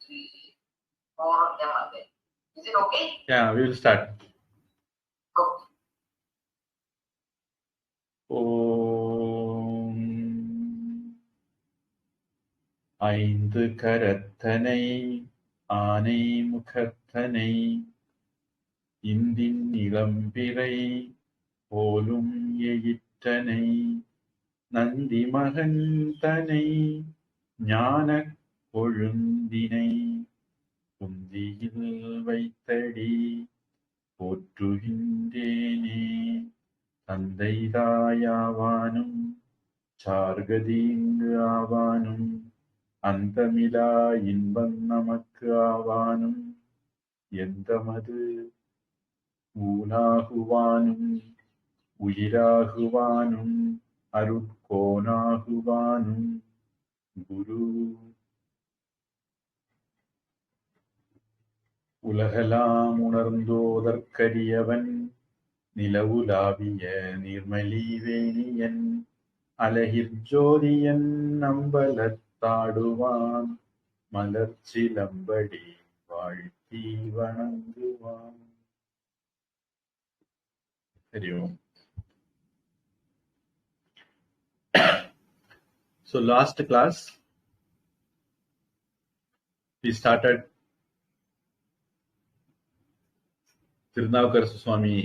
3, 4 of them are there. Is it okay? Yeah, we will start. Okay. ஓம் ஐந்து கரத்தனை ஆனை முகத்தனை இந்தின் இளம்பிறை போலும் எயிற்றனை நந்தி மகந்தனை ஞானக் கொழுந்தினை குந்தியில் வைத்தடி போற்றுகின்றேனே. தந்தை தாயாவானும் சார்கதீங்கு ஆவானும் அந்தமிலா இன்பம் நமக்கு ஆவானும் எந்தமது ஊனாகுவானும் உயிராகுவானும் அருட்கோனாகுவானும் குரு. உலகலாம் உணர்ந்தோதற்கரியவன் நிலவுலாவிய நீர்மலி வேணியன் அலகிர்ஜோதியன் நம்பலத்தாடுவான் மலர்ச்சிலம்படி வாழ்த்தி வணங்குவான். தெரியும். So last class we started Tirunavukar Swami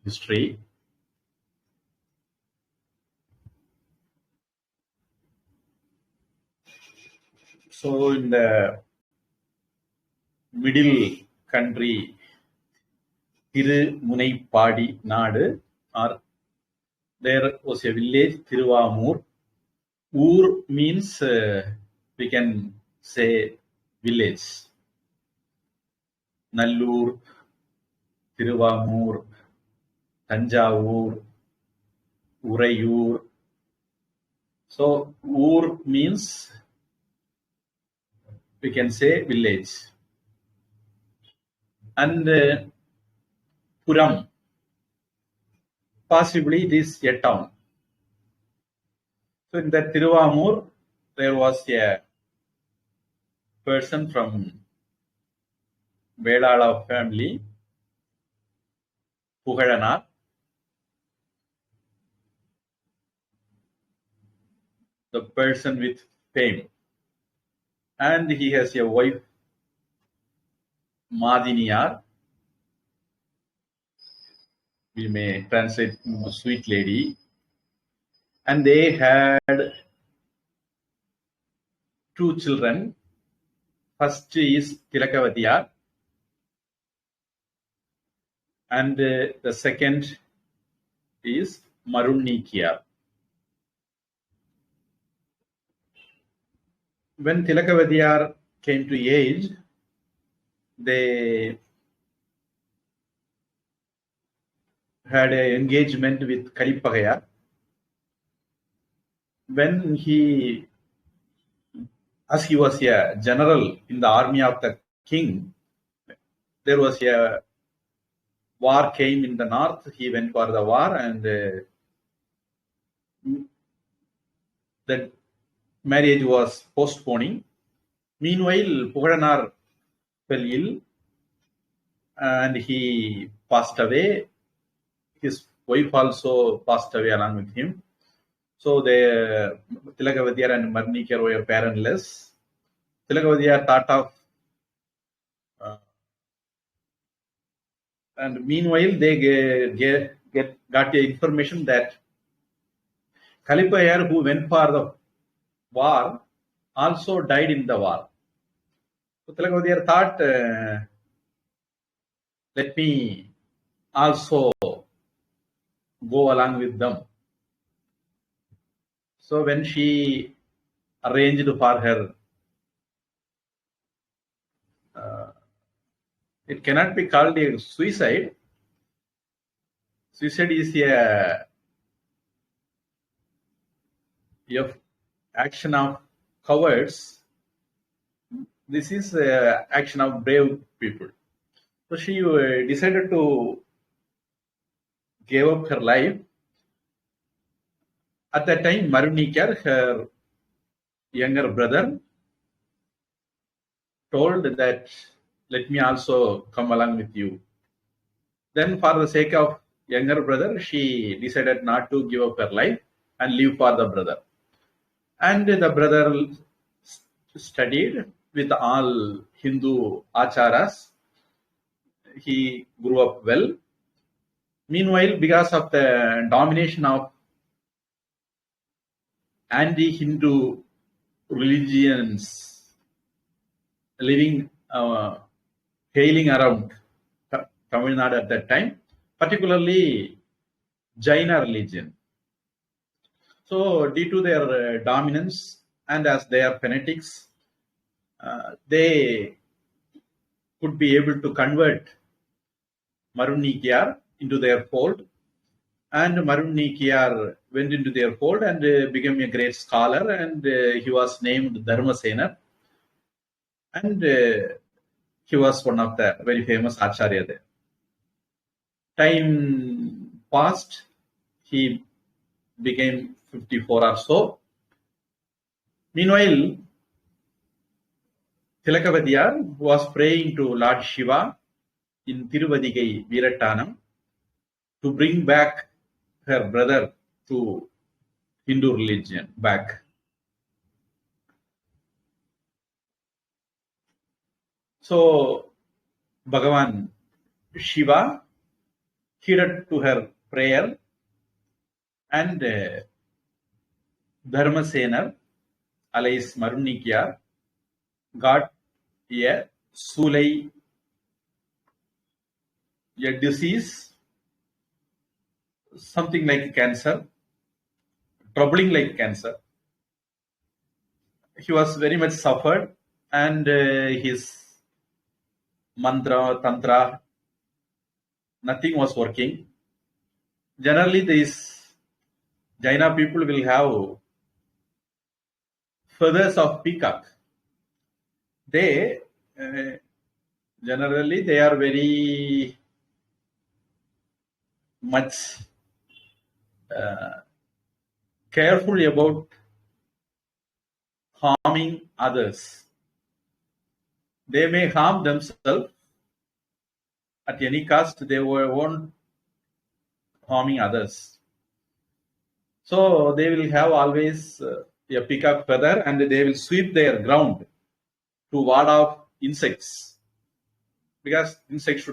history. So in the middle country, Tirumunaipadi Nadu, or there was a village Tiruvamur. Ur means we can say village. Nallur, Tiruvamur, Tanjavur, Urayur. So Ur means we can say village. And Puram, possibly it is a town. So in that Tiruvamur, there was a person from Vedala family, Puhalanar. The person with fame. And he has a wife, Madiniyar. We may translate sweet lady. And they had 2 children. First is Tilakavadiyar. And the second is Marunnikiyar. When Tilakavadiyar came to age, they had an engagement with Kalipagayar. When as he was a general in the army of the king, there was a war came in the north. He went for the war, and that marriage was postponing. Meanwhile, Puhalanar fell ill and he passed away. His wife also passed away along with him. So Tilakavadiyar and Marnikiyar were parentless. Tilakavadiyar thought of and meanwhile they got the information that Kalipayar, who went for the war, also died in the war. So Tilakavadiyar thought, let me also go along with them. So when she arranged for her, it cannot be called a suicide. Suicide is a action of cowards. This is action of brave people. So she decided to give up her life. At that time, Marunnikiyar, her younger brother, told that, let me also come along with you. Then for the sake of younger brother, she decided not to give up her life and live for the brother. And the brother studied with all Hindu acharas. He grew up well. Meanwhile, because of the domination of anti-Hindu religions hailing around Tamil Nadu at that time, particularly Jaina religion. So, due to their dominance and as they are fanatics, they could be able to convert Marunikyar into their fold, and Marunikyar went into their fold and became a great scholar, and he was named Dharmasena, and he was one of the very famous Acharya there. Time passed, he became 54 or so. Meanwhile, Tilakavadiyar was praying to Lord Shiva in Tiruvadigai Veerattanam to bring back her brother to Hindu religion back. So, Bhagavan Shiva heeded to her prayer, and Dharmasena, alias Marunikyar, got a Sulai, a disease, something like cancer, troubling like cancer. He was very much suffered, and his mantra, tantra, nothing was working. Generally, these Jaina people will have feathers of peacock. They generally they are very much careful about harming others. They may harm themselves at any cost. They won't harming others. So they will have always a peacock feather, and they will sweep their ground to ward off insects, because insects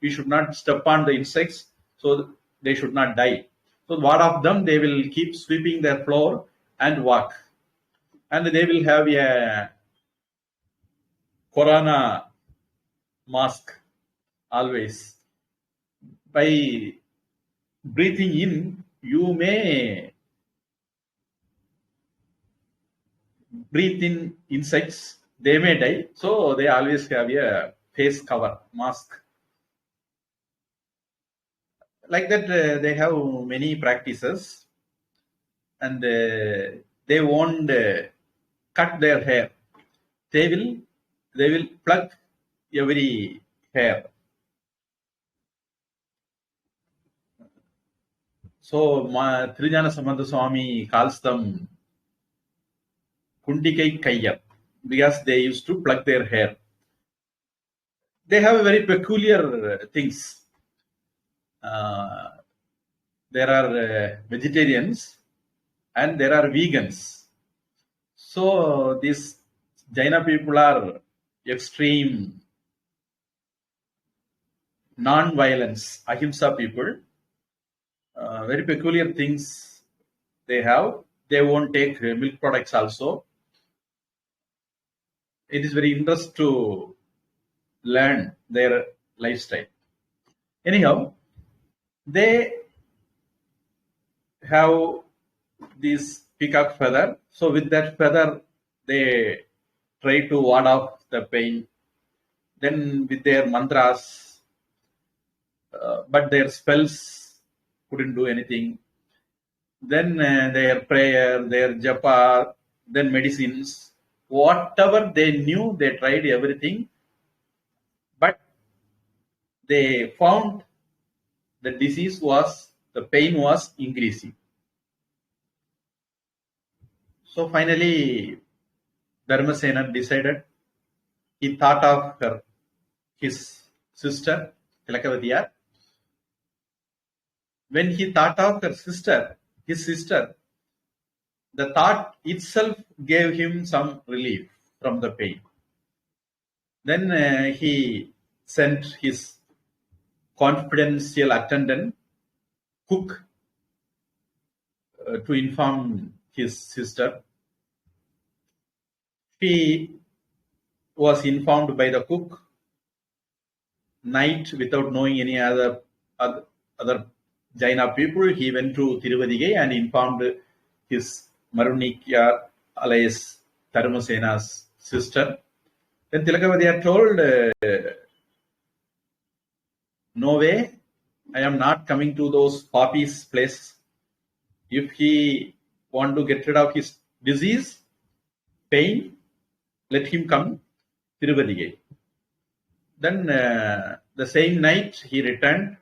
we should not step on the insects, so they should not die. So ward off them, they will keep sweeping their floor and walk, and they will have a corona mask always. By breathing in, you may breathe in insects, they may die, so they always have a face cover, mask. Like that, they have many practices, and they won't cut their hair. They will pluck every hair. So Trijana Sambandha Swami calls them Kundikai Kayyar, because they used to pluck their hair. They have very peculiar things. There are vegetarians and there are vegans. So these Jaina people are extreme non-violence, ahimsa people. Very peculiar things they have. They won't take milk products also. It is very interesting to learn their lifestyle. Anyhow, they have this peacock feather. So with that feather, they try to ward off the pain. Then with their mantras, but their spells couldn't do anything. Then their prayer, their japa, then medicines, whatever they knew, they tried everything. But they found the pain was increasing. So finally, Dharmasena decided he thought of his sister, Tilakavadiyar. When he thought of his sister, the thought itself gave him some relief from the pain. Then he sent his confidential attendant, cook, to inform his sister. She was informed by the cook. Night, without knowing any other Jaina people, he went to Tiruvadigai and informed his Marunikya alias Dharmasena's sister. Then Tilakavadiyar told, no way, I am not coming to those poppies' place. If he want to get rid of his disease, pain, let him come Tiruvadigai. Then the same night he returned,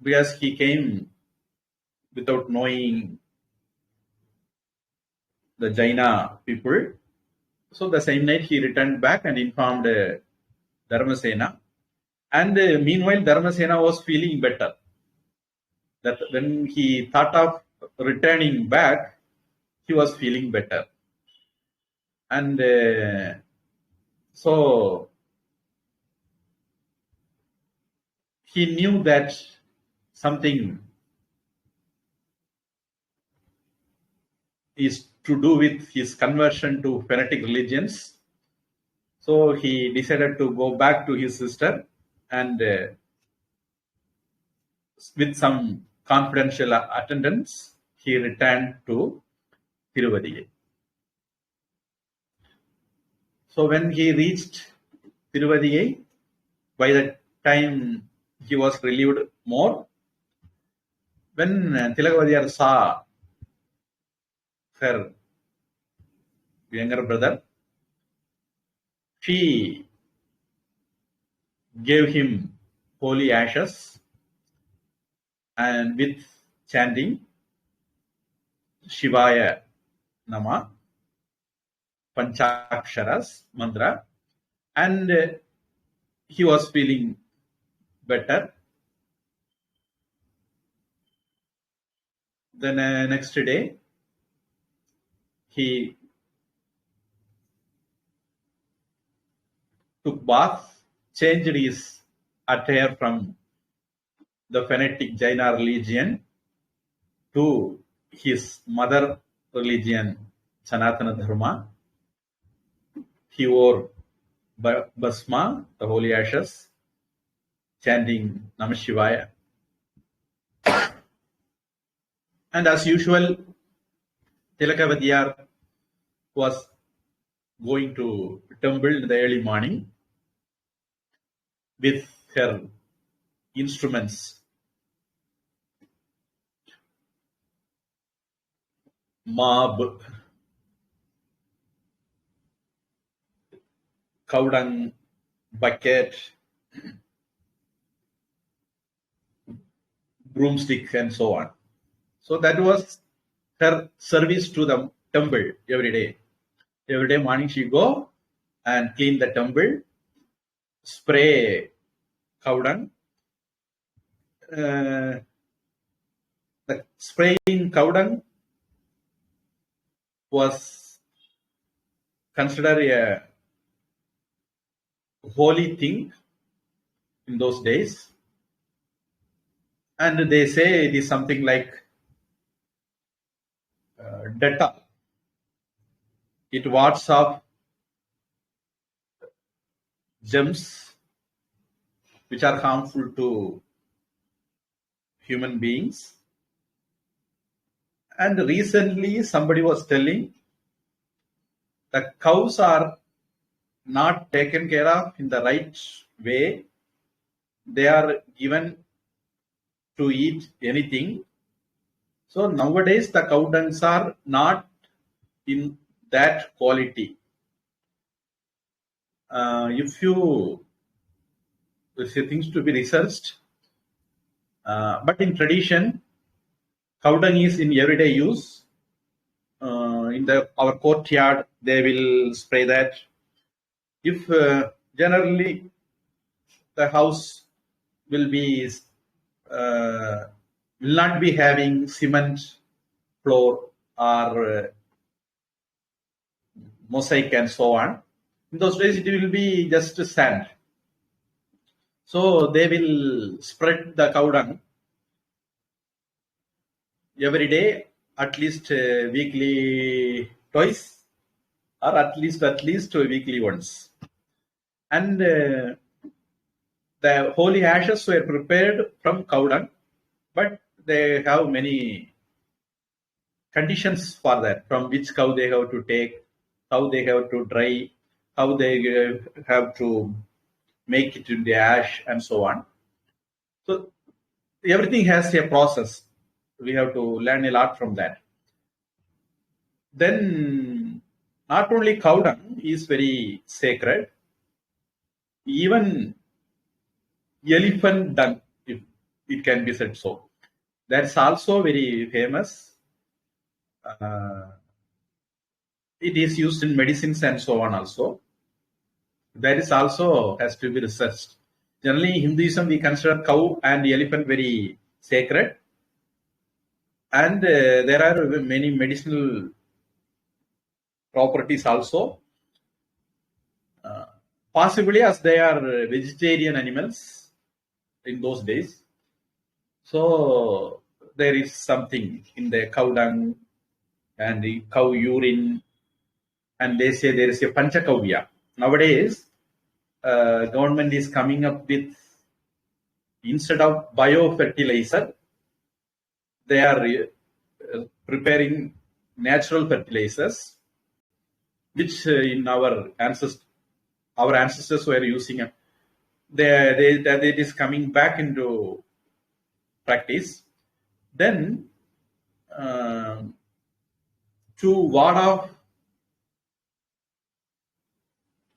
because he came without knowing the Jaina people. So the same night he returned back and informed Dharmasena. And meanwhile, Dharmasena was feeling better. That when he thought of returning back, he was feeling better. And so he knew that something is to do with his conversion to fanatic religions. So he decided to go back to his sister and with some confidential attendants, he returned to Tiruvadigai. So when he reached Tiruvadigai, by the time he was relieved more, when Tilakavadiyar saw her younger brother, she gave him holy ashes and with chanting Shivaya Nama, Panchaksharas mantra, and he was feeling better. Then next day, he took bath, changed his attire from the fanatic Jaina religion to his mother religion, Sanatana Dharma. He wore Basma, the holy ashes, chanting Namah Shivaya. And as usual, Tilakavadiyar was going to temple in the early morning with her instruments, mab, cowdung, bucket, broomstick, and so on. So that was her service to the temple every day. Every day morning she go and clean the temple, spray cowdung. The spraying cowdung was considered a holy thing in those days. And they say it is something like Dettol. It wards off germs which are harmful to human beings. And recently somebody was telling that cows are not taken care of in the right way. They are given to eat anything. So nowadays the cow dungs are not in that quality. If things to be researched, but in tradition, cow dung is in everyday use. In our courtyard, they will spray that. If generally the house will not be having cement floor or mosaic and so on, in those days it will be just sand. So they will spread the cow dung every day, at least weekly twice, or at least weekly once. And the holy ashes were prepared from cow dung, but they have many conditions for that, from which cow they have to take, how they have to dry, how they have to make it in the ash, and so on. So everything has a process. We have to learn a lot from that. Then not only cow dung is very sacred, even elephant dung, if it can be said so, that's also very famous. It is used in medicines and so on also. That is also has to be researched. Generally, in Hinduism, we consider cow and elephant very sacred. And there are many medicinal properties also. Possibly as they are vegetarian animals in those days. So there is something in the cow dung and the cow urine, and they say there is a panchakavya. Nowadays, government is coming up with, instead of biofertilizer, they are preparing natural fertilizers, which in our ancestors were using. That it is coming back into practice. Then to ward off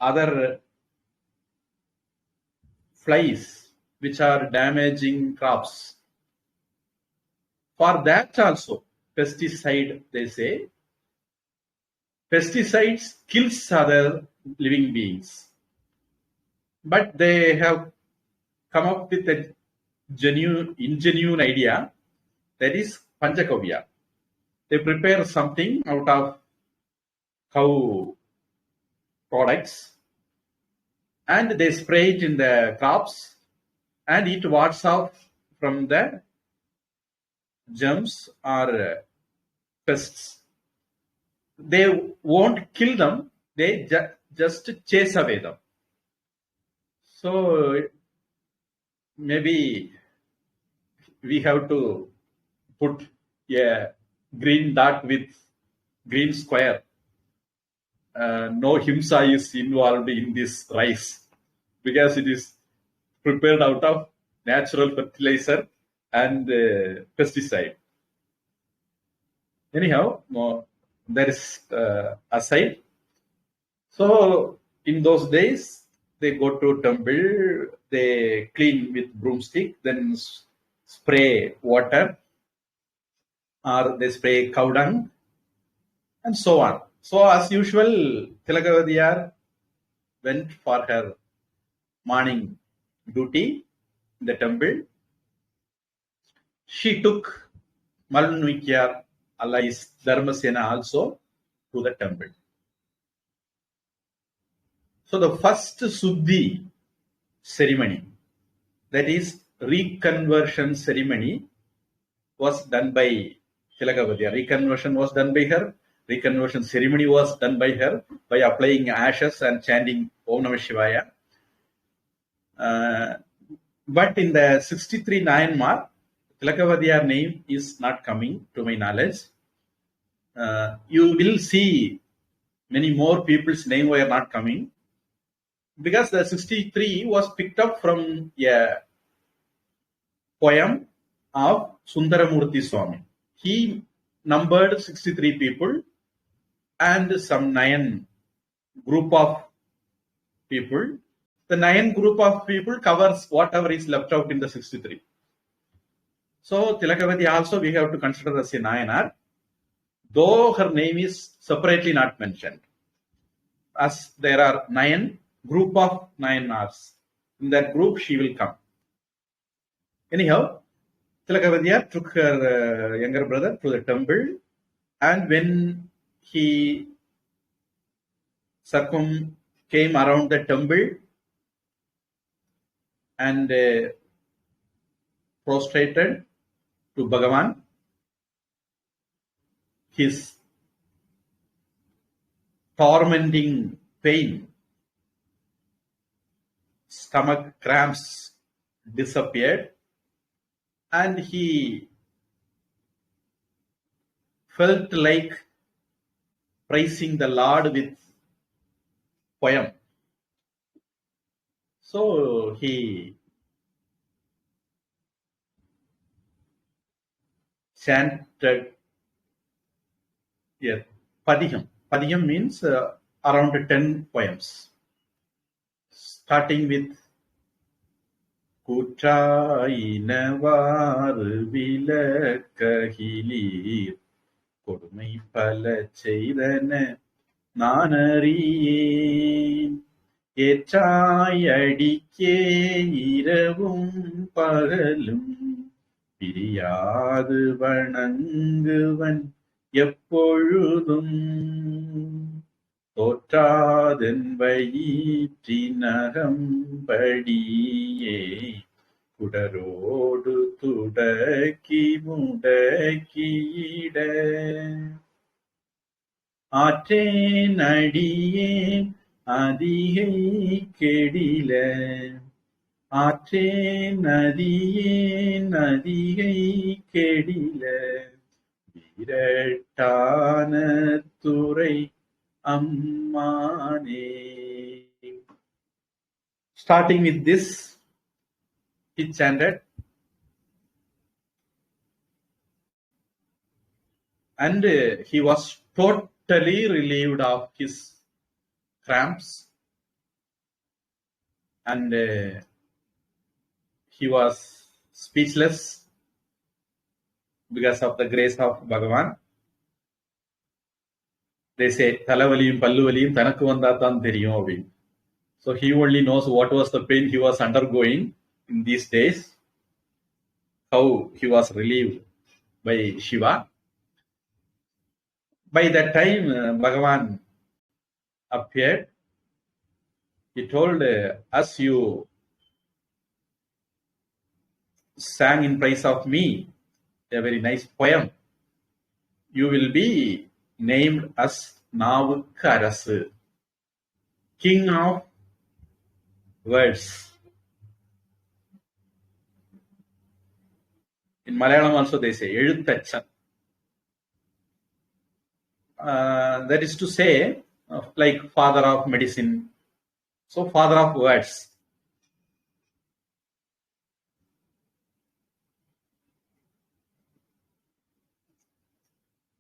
other flies which are damaging crops, for that also pesticide, they say. Pesticides kills other living beings, but they have come up with a ingenuine idea, that is panchakavya. They prepare something out of cow products and they spray it in the crops, and it wards off from the germs or pests. They won't kill them, they just chase away them. So maybe we have to put a green dot with green square. No himsa is involved in this rice, because it is prepared out of natural fertilizer and pesticide. Anyhow, that is aside. So in those days, they go to temple, they clean with broomstick, then spray water, or they spray cow dung, and so on. So as usual, Tilakavadiyar went for her morning duty in the temple. She took Malnuikyar, allies Dharmasena also, to the temple. So the first Suddhi ceremony, that is reconversion ceremony, was done by Tilakavadiyar. Reconversion was done by her. Reconversion ceremony was done by her by applying ashes and chanting Om Namah Shivaya. But in the 63 Nayanmar, Tilakavadiyar name is not coming to my knowledge. You will see many more people's name were not coming, because the 63 was picked up from a poem of Sundaramurti Swami. He numbered 63 people and some 9 group of people. The 9 group of people covers whatever is left out in the 63. So Tilakavati also we have to consider as a Nayanar, though her name is separately not mentioned. As there are 9 group of Nayanars. In that group, she will come. Anyhow, Tilakavadya took her younger brother to the temple, and when he came around the temple and prostrated to Bhagavan, his tormenting pain, stomach cramps disappeared, and he felt like praising the Lord with poem. So he chanted Padiham. Padiham means around 10 poems, starting with Kutrainavaru vilakahilir Kodumai pala cheidana nanariyeen ஏற்றாயடிக்கே இரவும் பகலும் பிரியாது வணங்குவன் எப்பொழுதும் தோற்றாதன் வயிற்றினகம்படியே குடரோடு துடக்கி முடக்கியிட ஆற்றேன் அடியேன் அதிகை கெடில ஆற்றேன் அதிகை கெடில விரட்டான துறை அம்மானே. Starting with this, he chanted, and he was totally relieved of his cramps, and he was speechless because of the grace of Bhagavan. They say talavaliyum palluvaliyum thanakku vandathan theriyum appdi. So he only knows what was the pain he was undergoing in these days, how he was relieved by Shiva. By that time Bhagavan appeared. He told, as you sang in praise of me a very nice poem, you will be named as Karasu, king of words. In Malayalam also they say Eluthachan. That is to say, like father of medicine, so father of words.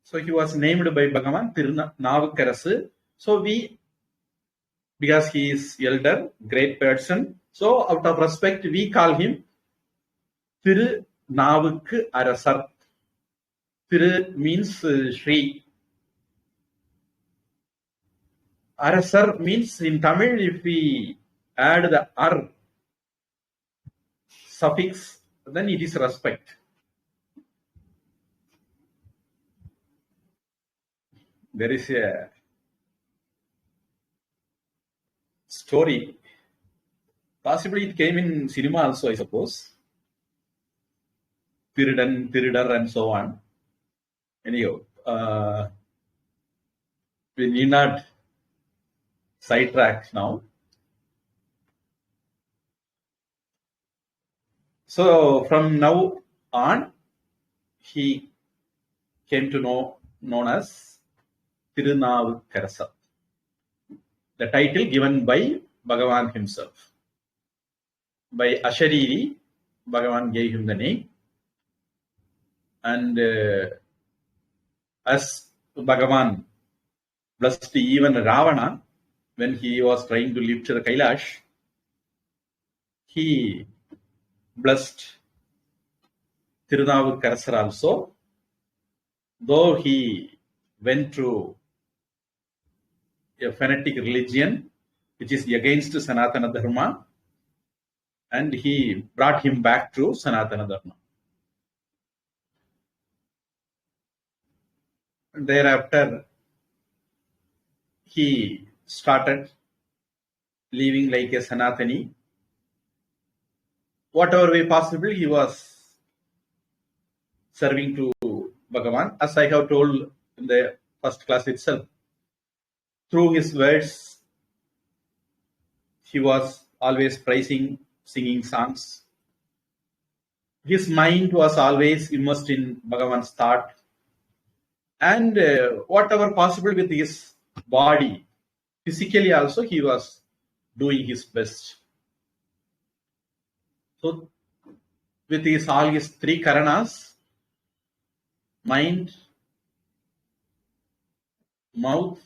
So he was named by Bhagavan Tirunavukarasu. So because he is elder, great person, so out of respect we call him Tirunavukku Arasar. Tiru means Shri. Arasar means in Tamil, if we add the ar suffix, then it is respect. There is a story, possibly it came in cinema also, I suppose. Tiridan, Tiridar, and so on. Anyhow, we need not sidetrack now. So from now on, he came to know known as Tirunavukkarasa, the title given by Bhagavan himself. By Ashariri, Bhagavan gave him the name, and as Bhagavan blessed even Ravana when he was trying to lift the Kailash, he blessed Tirunavukkarasar also, though he went through a fanatic religion, which is against Sanatana Dharma, and he brought him back to Sanatana Dharma. Thereafter, he started living like a Sanatani. Whatever way possible, he was serving to Bhagavan, as I have told in the first class itself. Through his words, he was always praising, singing songs. His mind was always immersed in Bhagavan's thought. And whatever possible with his body, physically also he was doing his best. So with all his three karanas, mind, mouth,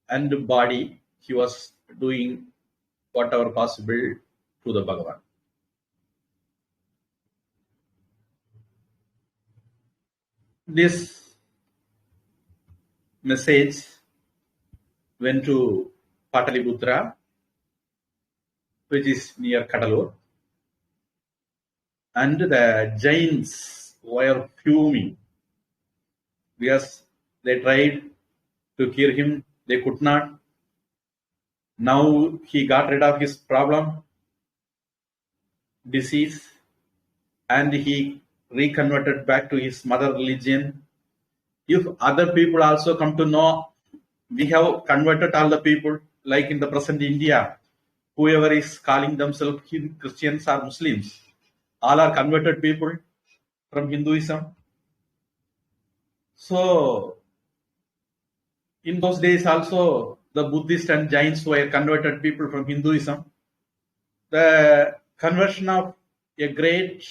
and body, he was doing whatever possible to the Bhagavan. This message went to Pataliputra, which is near Kadalur, and the Jains were fuming because they tried to cure him, they could not. Now he got rid of his problem, disease, and he reconverted back to his mother religion. If other people also come to know, we have converted all the people, like in the present India, whoever is calling themselves Christians or Muslims, all are converted people from Hinduism. So, in those days also, the Buddhists and Jains were converted people from Hinduism. The conversion of a great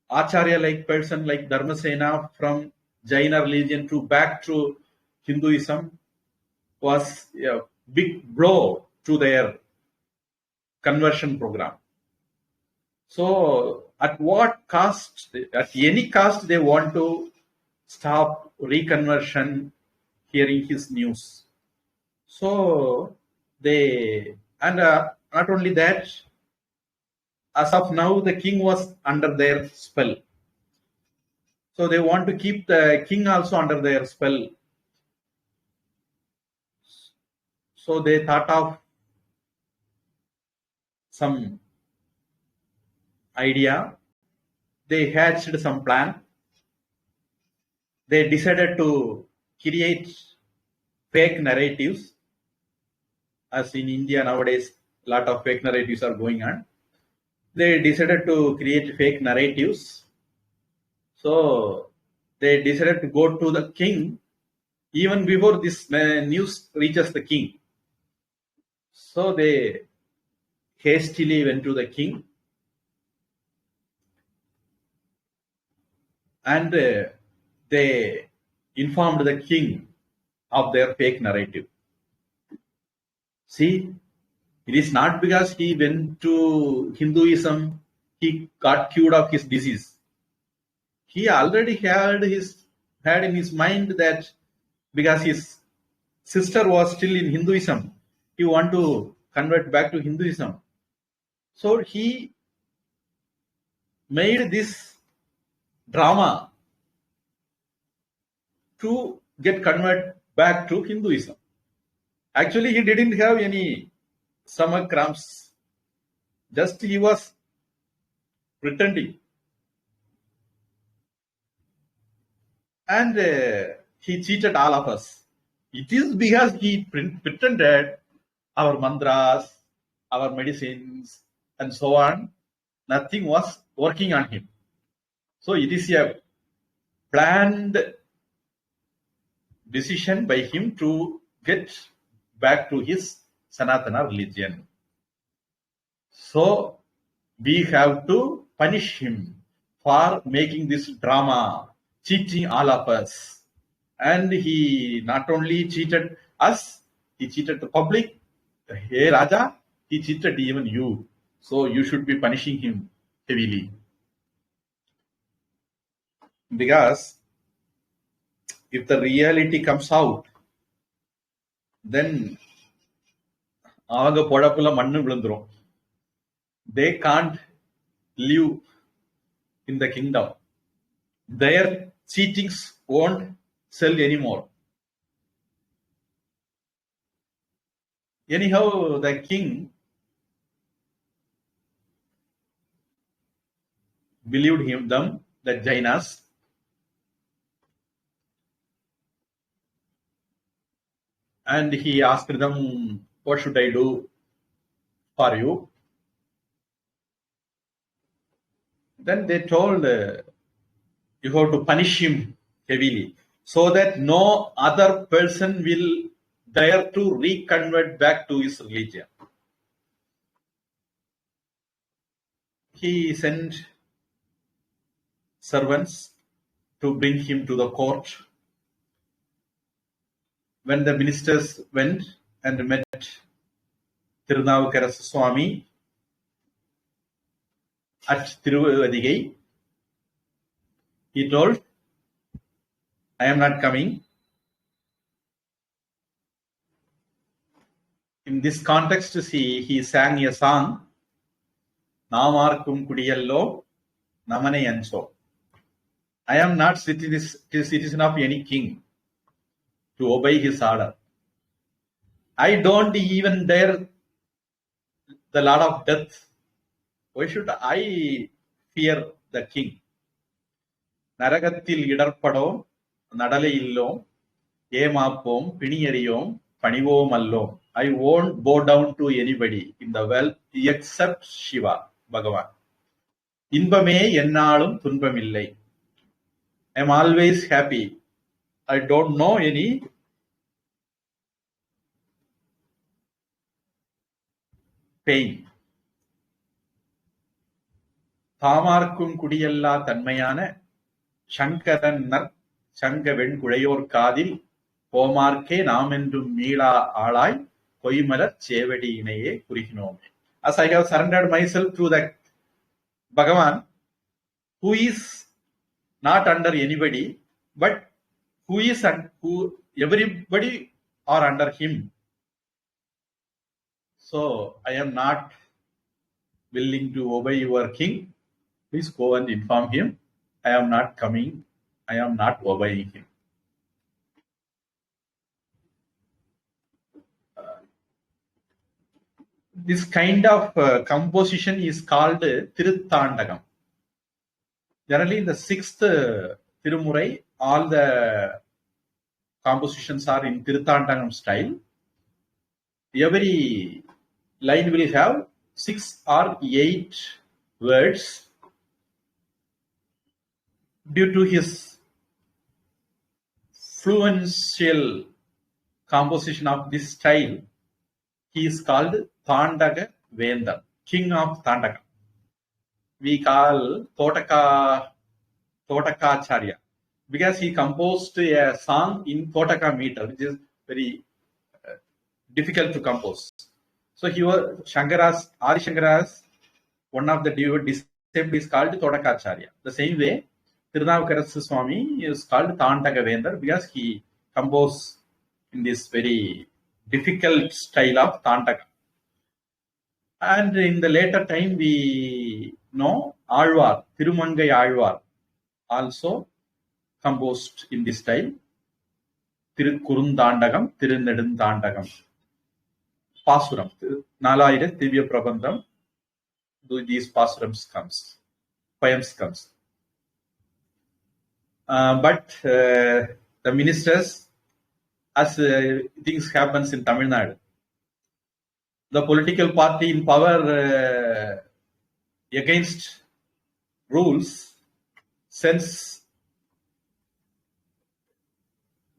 Acharya-like person like Dharmasena from Jaina religion to back to Hinduism was a big blow to their conversion program. So at what cost, at any cost, they want to stop reconversion, hearing his news. So they, and not only that, as of now, the king was under their spell. So they want to keep the king also under their spell. So they thought of some idea. They hatched some plan. They decided to create fake narratives. As in India nowadays, a lot of fake narratives are going on. They decided to create fake narratives. So they decided to go to the king even before this news reaches the king. So they hastily went to the king and they informed the king of their fake narrative. See, it is not because he went to Hinduism, he got cured of his disease. He already had in his mind that because his sister was still in Hinduism, he want to convert back to Hinduism. So he made this drama to get converted back to Hinduism. Actually, he didn't have any stomach cramps. Just he was pretending. And he cheated all of us. It is because he pretended our mantras, our medicines, and so on, nothing was working on him. So it is a planned decision by him to get back to his Sanatana religion. So we have to punish him for making this drama, cheating all of us. And he not only cheated us, he cheated the public. Hey Raja, he cheated even you. So you should be punishing him heavily. Because if the reality comes out, then அவங்க பொழப்புல மண்ணு விழுந்துரும். They can't live in the kingdom. Their cheatings won't sell anymore. Anyhow, the king believed them, the Jainas, and he asked them, what should I do for you? Then they told, you have to punish him heavily so that no other person will dare to reconvert back to his religion. He sent servants to bring him to the court. When the ministers went and met Tirunavukkarasa Swami at Tiruvadigai, he told, I am not coming. In this context, he sang a song, Namarkum Kudiyallo, Namane Anso. I am not citizen of any king to obey his order. I don't even dare the Lord of Death. Why should I fear the king? நரகத்தில் இடர்படோம், நடலை இல்லோம், ஏமாப்போம், பிணியறியோம், பணிவோம் அல்லோம். I won't bow down to anybody in the world except Shiva, Bhagavan. இன்பமே என்னாலும் துன்பமில்லை. I am always happy. I don't know any pain. தாமார்க்கும் குடியல்லா தன்மையான சங்கரன்னர் சங்க வெண்குழையோர் காதில் போமார்க்கே நாம் என்றும் மீளா ஆளாய் பொய்மலர் சேவடியினையே குறுகினோமே. As I have surrendered myself to that Bhagavan, who is not under anybody, but who everybody are under him. So I am not willing to obey your king. Please go and inform him. I am not coming. I am not obeying him. This kind of composition is called Tiruthandagam. Generally, in the 6th Tirumurai, all the compositions are in Tiruthandagam style. Every line will have 6 or 8 words. Due to his fluential composition of this style, he is called Thandaga Vendar, king of Thandaga. We call Totakacharya because he composed a song in Totaka meter, which is very difficult to compose. So he was Adi Shankara's one of the disciples is called Totakacharya. The same way, Tirunavukkarasa Swami is called Thandaga Vendar because he composed in this very difficult style of Thandaga. And in the later time, we know Alvar, Tirumangai Alvar, also composed in this style. Tirukurundandagam, Tirunedundandagam. Pasuram, Nalayira Divya Prabandham, these pasurams poems comes. But the ministers, as things happens in Tamil Nadu, the political party in power against rules sends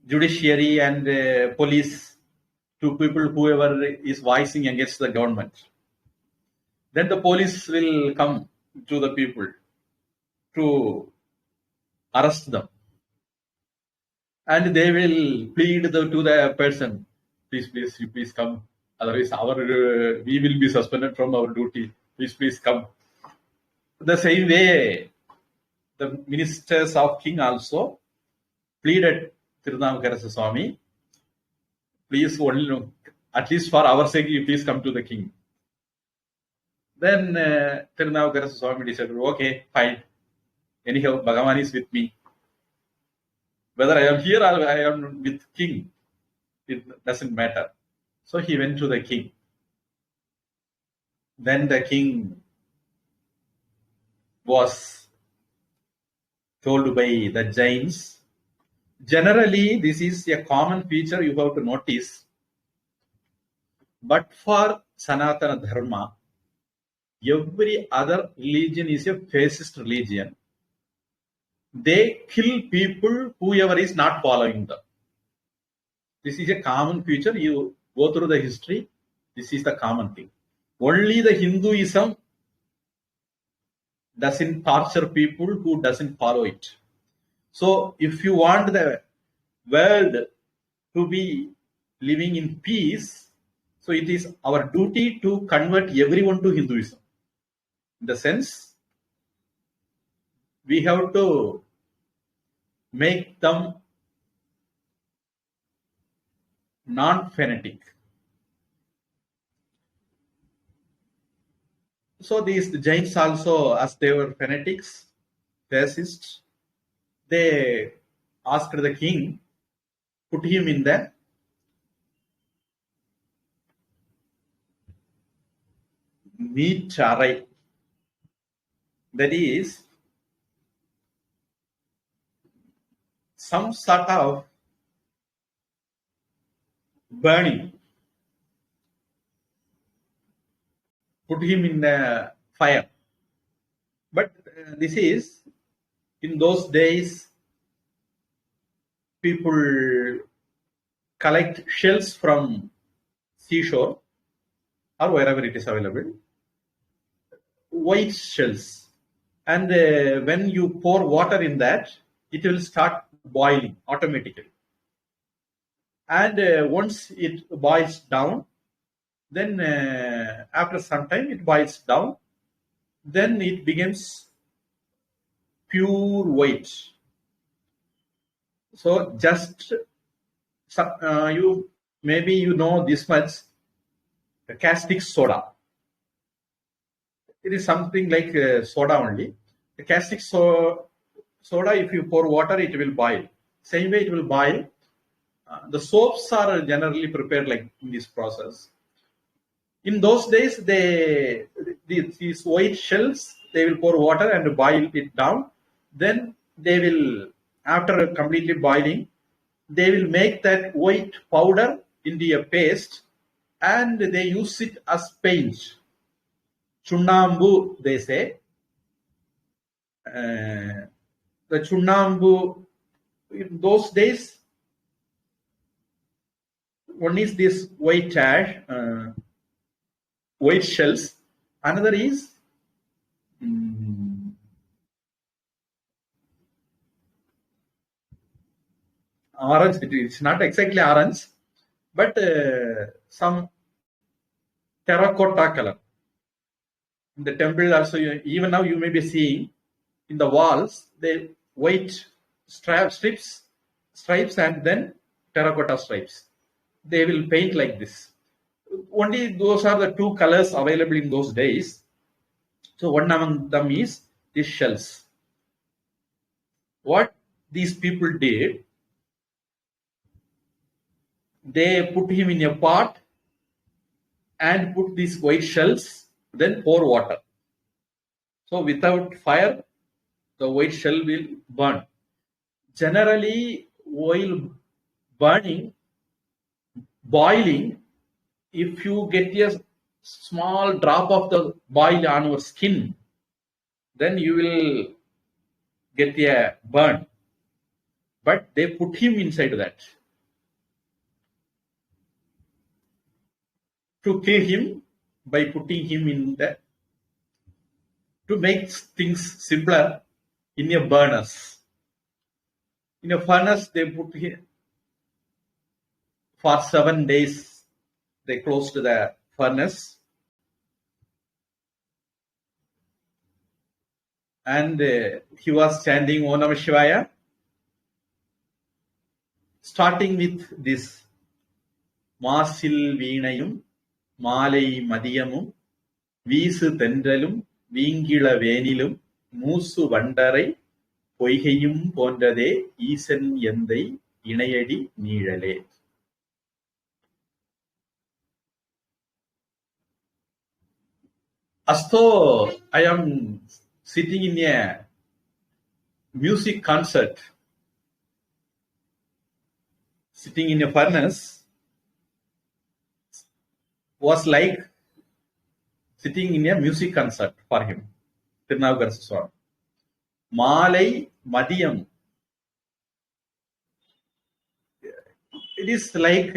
judiciary and police to people whoever is voicing against the government. Then the police will come to the people to arrest them. And they will plead to the person, please come. Otherwise, we will be suspended from our duty. Please come. The same way, the ministers of king also pleaded Tirunavukkarasa Swami, Please, only, at least for our sake, you please come to the king. Then Tirunavukara Swami said, okay, fine. Anyhow, Bhagavan is with me. Whether I am here or I am with king, it doesn't matter. So he went to the king. Then the king was told by the Jains. Generally, this is a common feature you have to notice. But for Sanatana Dharma, every other religion is a fascist religion. They kill people, whoever is not following them. This is a common feature. You go through the history, this is the common thing. Only the Hinduism doesn't torture people who doesn't follow it. So if you want the world to be living in peace, so it is our duty to convert everyone to Hinduism. In the sense, we have to make them non-fanatic. So these Jains also, as they were fanatics, fascists, they asked the king, put him in the meat array. That is some sort of burning. Put him in the fire. But this is, in those days, people collect shells from seashore or wherever it is available, white shells. And when you pour water in that, it will start boiling automatically. And once it boils down, then after some time it boils down, then it becomes pure white. So just you maybe you know this much, the caustic soda. It is something like soda only. The caustic soda, if you pour water, it will boil. Same way it will boil. The soaps are generally prepared like in this process. In those days, these white shells, they will pour water and boil it down. Then they will, after completely boiling, they will make that white powder into a paste and they use it as paint. Chunnambu, they say. The Chunnambu, in those days, one is this white ash, white shells. Another is orange. It's not exactly orange, but some terracotta color. In the temple also, even now you may be seeing in the walls, the white stripes and then terracotta stripes. They will paint like this. Only those are the two colors available in those days. So one among them is these shells. What these people did, they put him in a pot and put these white shells, then pour water. So without fire, the white shell will burn. Generally, while boiling, if you get a small drop of the boil on your skin, then you will get a burn. But they put him inside that to kill him by putting him in the, to make things simpler, in a furnace. In a furnace, they put him for 7 days. They closed the furnace and he was chanting Om Namah Shivaya, starting with this மாசில் வீணையும் மாலை மதியமும் வீசு தென்றலும் வீங்கிள வேனிலும் மூசு வண்டரை பொய்கையும் போன்றதே ஈசன் எந்தை இணையடி நீழலே. As though I am sitting in a music concert, sitting in a furnace, was like sitting in a music concert for him. Tirunavukara Swami. Malai Madiyam. It is like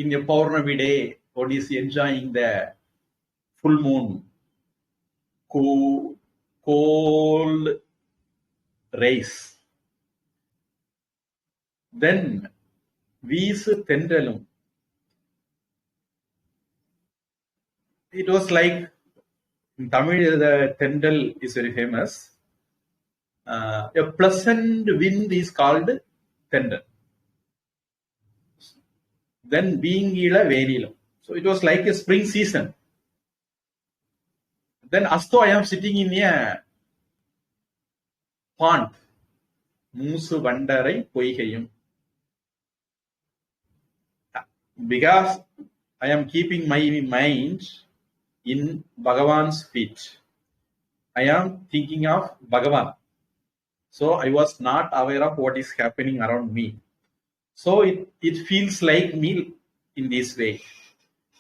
in a Paurnami day, one is enjoying the full moon, cold rays. Then Visu Tendelum. It was like in Tamil, the Tendel is very famous. A pleasant wind is called Tendel. Then being ila venilum. So it was like a spring season. Then as though I am sitting in a pond. Moosu vandarai poigayum. Because I am keeping my mind in Bhagavan's feet. I am thinking of Bhagavan. So I was not aware of what is happening around me. So it feels like me in this way.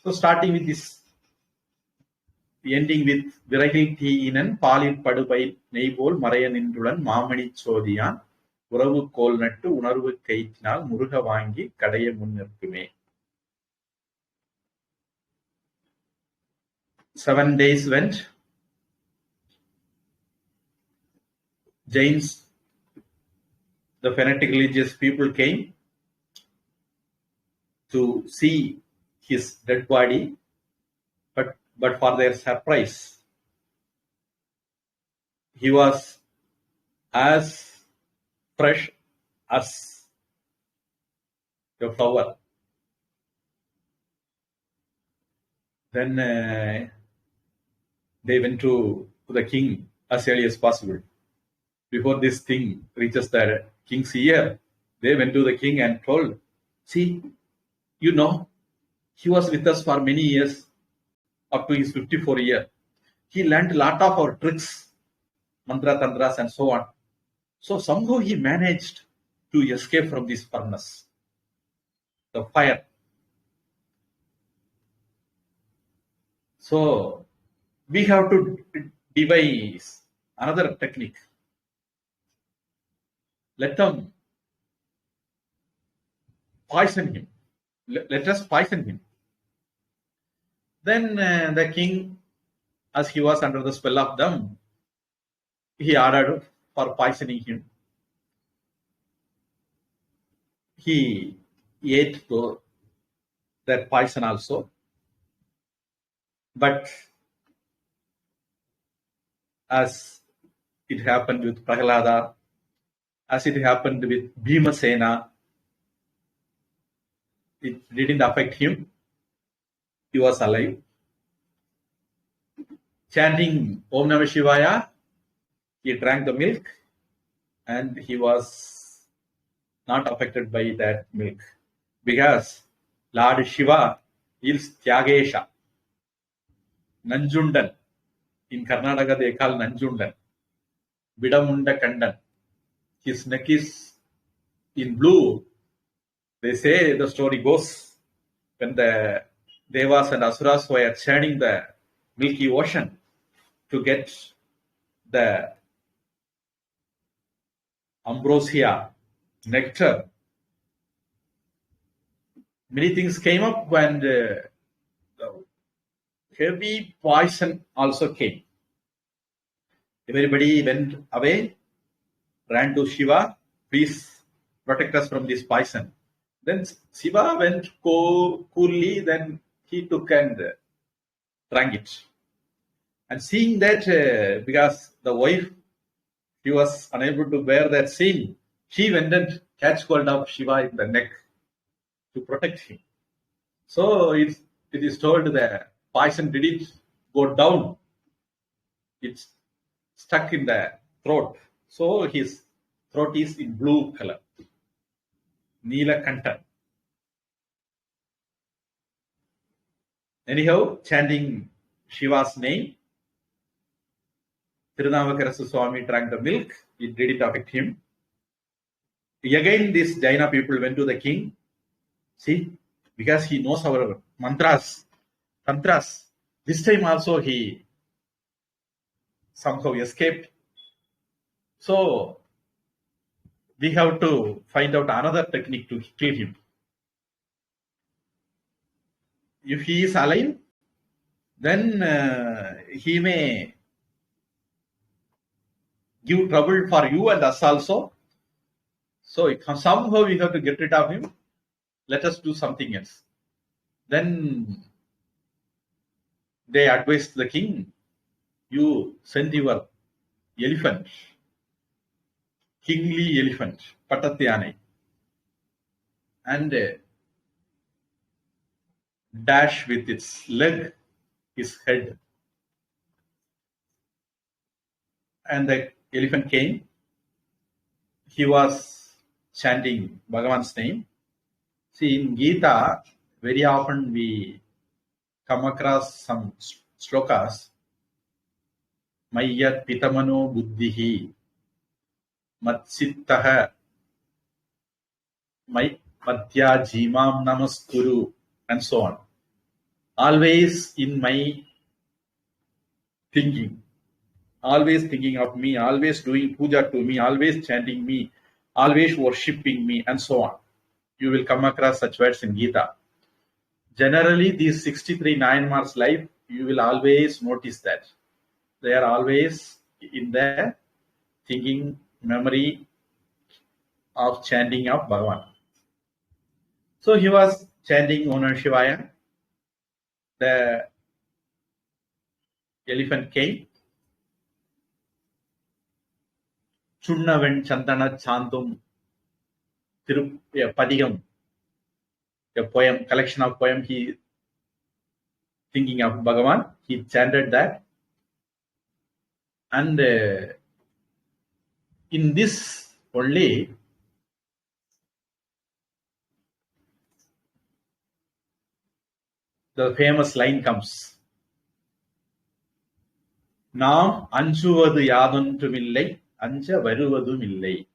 So starting with this, ending with Viragil Thiinan, Palil Padubai, Neibol, Marayan Indulan, Mamani Chodiyan, Uravu Kolnattu, Unarvu Kaitnal, Muruga Vangi, Kadaya Munirkume. 7 days went. Jains, the fanatic religious people, came to see his dead body, but for their surprise, he was as fresh as a flower. Then they went to the king as early as possible. Before this thing reaches the king's ear, they went to the king and told, see, you know, he was with us for many years, up to his 54 year. He learned a lot of our tricks, mantra, tantras, and so on. So somehow he managed to escape from this furnace, the fire. So we have to devise another technique. Let them poison him. Let us poison him. Then the king, as he was under the spell of them, he ordered for poisoning him. He ate that poison also. But as it happened with Prahlada, as it happened with Bhimasena, it didn't affect him. He was alive. Chanting Om Namah Shivaya, he drank the milk and he was not affected by that milk. Because Lord Shiva is Tyagesha, Nanjundan. In Karnataka they call Nanjundan. Vidamunda Kandan. His neck is in blue. They say, the story goes, when the Devas and Asuras were churning the milky ocean to get the ambrosia, nectar, many things came up, and heavy poison also came. Everybody went away, ran to Shiva, please protect us from this poison. Then Shiva went coolly, then he took and drank it. And seeing that, because the wife, she was unable to bear that scene, she went and catch hold of Shiva in the neck to protect him. So it is told the poison didn't go down. It's stuck in the throat. So his throat is in blue color. Neelakanta. Anyhow, chanting Shiva's name, Tirunavukarasa Swami drank the milk. It didn't affect him. Again, these Jaina people went to the king. See, because he knows our mantras, tantras. This time also he somehow escaped. So we have to find out another technique to kill him. If he is alive, then he may give trouble for you and us also. So somehow we have to get rid of him. Let us do something else. Then they advised the king, you send your elephant, kingly elephant, Patatyane, and dash with its leg his head. And the elephant came. He was chanting Bhagavan's name. See, in Gita, very often we come across some slokas. Mayyat pitamano buddhihi matsittaha madhya jimam namaskuru, and so on. Always in my thinking, always thinking of me, always doing puja to me, always chanting me, always worshipping me, and so on. You will come across such words in Gita. Generally, these 63 9 marks life, you will always notice that. They are always in the thinking, memory of chanting of Bhagavan. So he was chanting Om Namah Shivaya. The elephant came. Chunnavan Chandana Chandum, a padigam, a poem, collection of poem. He thinking of Bhagavan. He chanted that. And in this only, the famous line comes. Naam anjuvadu yadondrumillai, anja varuvadumillai.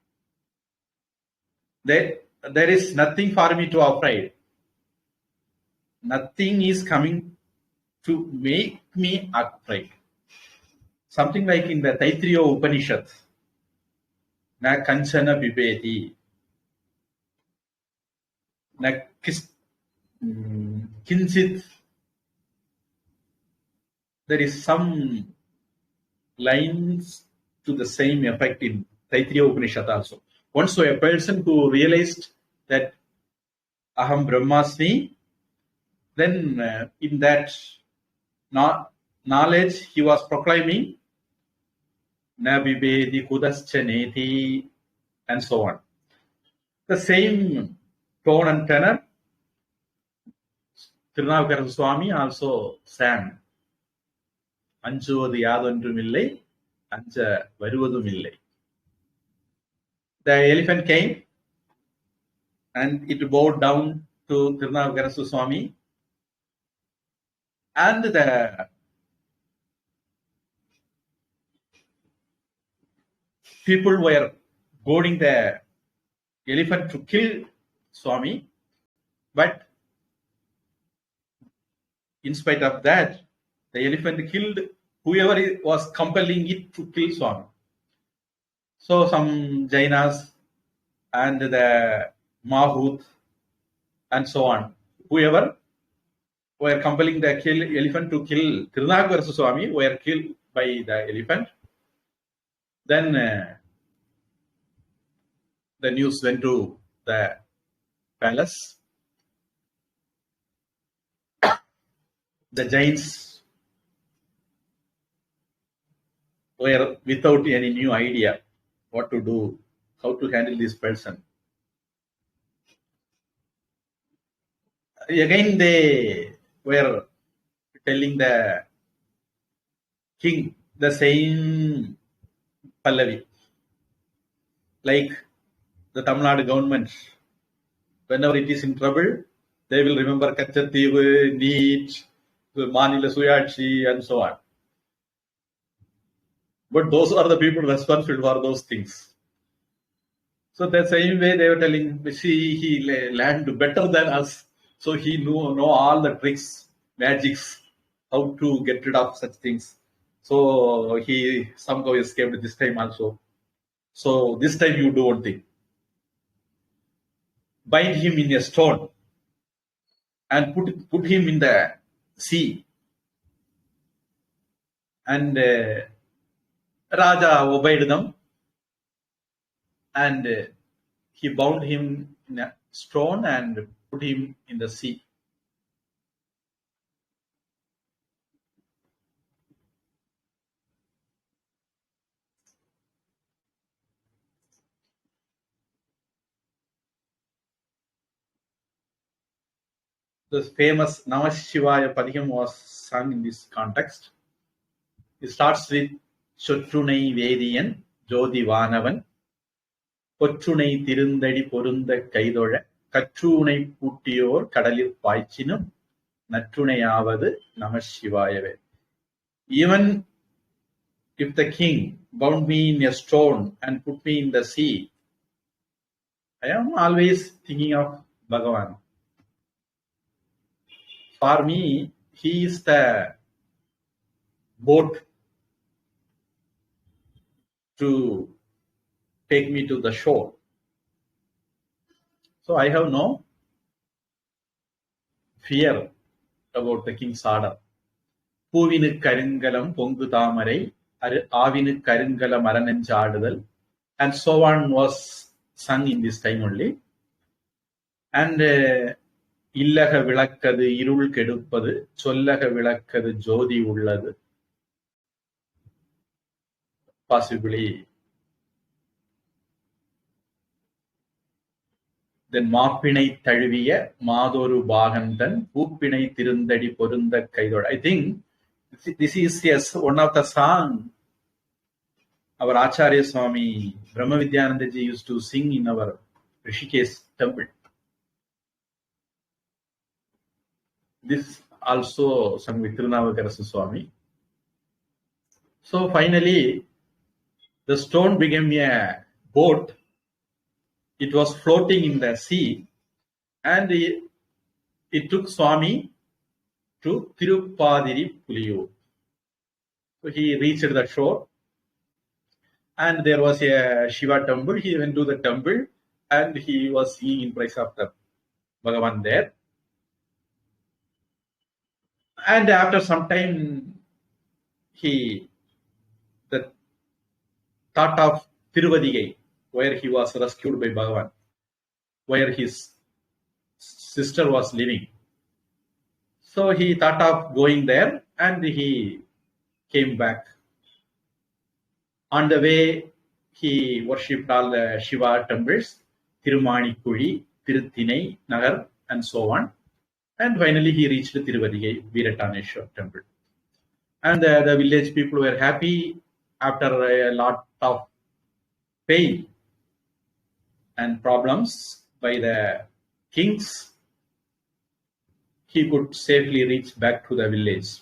There is nothing for me to afraid. Nothing is coming to make me afraid. Something like in the Taittiriya Upanishad. Na kanchana bibeti. Na kinchit. There is some lines to the same effect in Taittiriya Upanishad also. Once so a person who realized that Aham Brahmasmi, then in that knowledge he was proclaiming Na bibedi kudaschaneti, and so on. The same tone and tenor, Tirunavukarasa Swami also sang. Anjuvadu yadondrumillai, anja varuvadumillai. The elephant came and it bowed down to Tirunavukarasa Swami, and the people were goading the elephant to kill Swami, but in spite of that, the elephant killed whoever was compelling it to kill Swami. So some Jainas and the Mahut and so on, whoever were compelling the elephant to kill Tirunavukarasa Swami were killed by the elephant. Then the news went to the palace. The Jains were without any new idea what to do, how to handle this person. again they were telling the king the same Pallavi. Like the Tamil Nadu government, whenever it is in trouble, they will remember Kachativu, NEET, Manila Suyachi, and so on. But those are the people responsible for those things. So the same way they were telling, see, he learned better than us. So he know all the tricks, magics, how to get rid of such things. So he somehow escaped this time also. So this time you do one thing. Bind him in a stone and put him in the sea. And Raja obeyed them, and he bound him in a stone and put him in the sea. The famous Namah Shivaya Padikam was sung in this context. It starts with Chotrunai Vediyan Jodi Vanavan Potrunai Tirundadi Porunda Kaidola Katrunai Putiyor Kadalir Paichinum Natrunayavadu Namah Shivaya. Even if the king bound me in a stone and put me in the sea, I am always thinking of Bhagavan. For me, he is the boat to take me to the shore. So I have no fear about the king's order. Puvinu Karingalam Pongu Tamarai, Avinu Karingalam Arananchadal, and so on was sung in this time only. And இல்லக விளக்கது இருள் கெடுப்பது சொல்லக விளக்கது ஜோதி உள்ளது. Possibly then மாப்பிணை தழுவிய மாதொரு பாகந்தன் பூப்பிணை திருந்தடி பொருந்த கைதோட. I think this is yes, one of the song our Acharya Swami Brahma Vidyananda ji used to sing in our Rishikesh temple. This also sung with Tirunavakarasa Swami. So finally, the stone became a boat. It was floating in the sea, and it took Swami to Tirupadiri Puliyur. So he reached the shore, and there was a Shiva temple. He went to the temple, and he was seeing in place of the Bhagavan there. And after some time, the thought of Tiruvadigai, where he was rescued by Bhagavan, where his sister was living. So he thought of going there, and he came back. On the way, he worshipped all the Shiva temples, Tirumanikuli, Tiruthinai, Nagar, and so on. And finally, he reached Tiruvadigai, Veerataneshwar temple. And the village people were happy after a lot of pain and problems by the kings. He could safely reach back to the village.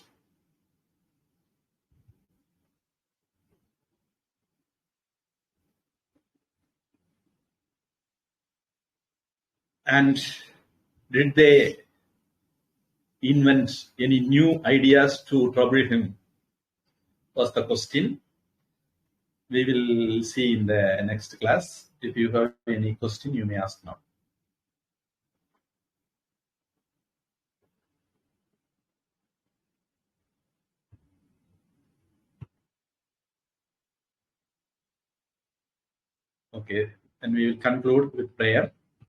And did they invent any new ideas to trouble him? Was the question. We will see in the next class. If you have any question, you may ask now. Okay, then we will conclude with prayer.